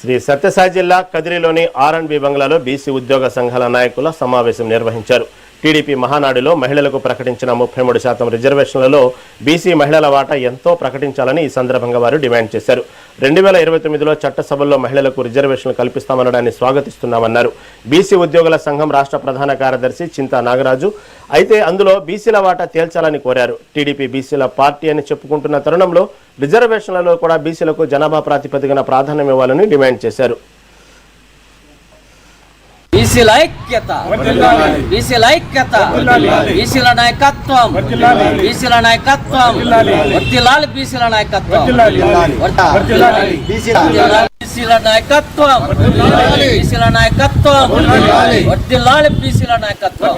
శ్రీ సత్యసాయి జిల్లా కదిరిలోని ఆర్ఎండ్బి బంగ్లాలో బీసీ ఉద్యోగ సంఘాల నాయకుల సమావేశం నిర్వహించారు. టీడీపీ మహానాడులో మహిళలకు ప్రకటించిన 33% రిజర్వేషన్లలో బీసీ మహిళల వాటా ఎంతో ప్రకటించాలని ఈ సందర్భంగా వారు డిమాండ్ చేశారు. 2029లో చట్టసభల్లో మహిళలకు రిజర్వేషన్లు కల్పిస్తామనడాన్ని స్వాగతిస్తున్నామన్నారు. బీసీ ఉద్యోగుల సంఘం రాష్ట్ర ప్రధాన కార్యదర్శి చింతా నాగరాజు అయితే అందులో బీసీల వాటా తేల్చాలని కోరారు. టీడీపీ బీసీల పార్టీ అని చెప్పుకుంటున్న తరుణంలో రిజర్వేషన్లలో కూడా బీసీలకు జనాభా ప్రాతిపదికన ప్రాధాన్యం ఇవ్వాలని డిమాండ్ చేశారు. బీసీల ఐక్యత, బీసీల ఐక్యత, బీసీల నాయకత్వం, బీసీల నాయకత్వం, వర్ధిల్లాలి బీసీల నాయకత్వం, బీసీల నాయకత్వం, బీసీల నాయకత్వం, వర్ధిల్లాలి బీసీల నాయకత్వం,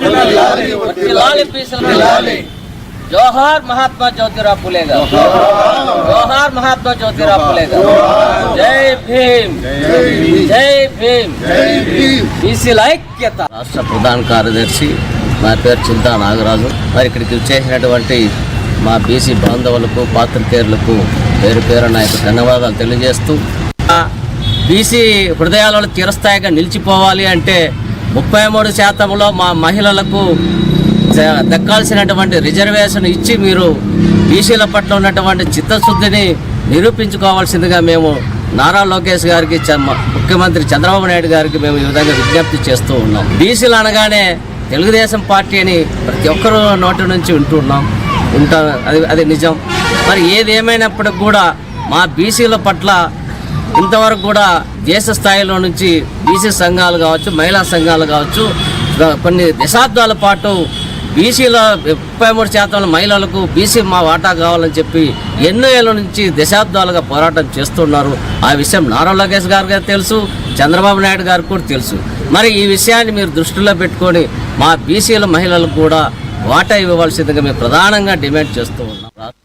వర్ధిల్లాలి బీసీల. జోహార్ మహాత్మా జ్యోతిరావు ఫులే గారు, జోహార్ మహాత్మా జ్యోతిరావు ఫులే గారు. జై భీమ్, జై భీమ్. బీసీల ఐక్యత. రాష్ట్ర ప్రధాన కార్యదర్శి నా పేరు చింతా నాగరాజు. మరి ఇక్కడికి వచ్చేసినటువంటి మా బీసీ బాంధవులకు పాత్రికేయులకు పేరు పేరున ధన్యవాదాలు తెలియజేస్తూ, బీసీ హృదయాలలో చిరస్థాయిగా నిలిచిపోవాలి అంటే 33%లో మా మహిళలకు దక్కాల్సినటువంటి రిజర్వేషన్ ఇచ్చి మీరు బీసీల పట్ల ఉన్నటువంటి చిత్తశుద్ధిని నిరూపించుకోవాల్సిందిగా మేము నారా లోకేష్ గారికి, ముఖ్యమంత్రి చంద్రబాబు నాయుడు గారికి మేము ఈ విధంగా విజ్ఞప్తి చేస్తూ ఉన్నాం. బీసీలు అనగానే తెలుగుదేశం పార్టీ అని ప్రతి ఒక్కరూ నోటి నుంచి వింటున్నాం, అది నిజం. మరి ఏది ఏమైనప్పటికి కూడా మా బీసీల పట్ల ఇంతవరకు కూడా దేశ స్థాయిలో నుంచి బీసీ సంఘాలు కావచ్చు, మహిళా సంఘాలు కావచ్చు, కొన్ని దశాబ్దాల పాటు బీసీల 33% మహిళలకు బీసీ మా వాటా కావాలని చెప్పి ఎన్నో ఏళ్ళ నుంచి దశాబ్దాలుగా పోరాటం చేస్తున్నారు. ఆ విషయం నారా లోకేష్ గారికి తెలుసు, చంద్రబాబు నాయుడు గారికి కూడా తెలుసు. మరి ఈ విషయాన్ని మీరు దృష్టిలో పెట్టుకొని మా బీసీల మహిళలకు కూడా వాటా ఇవ్వవలసిందిగా మేము ప్రధానంగా డిమాండ్ చేస్తూ ఉన్నాం.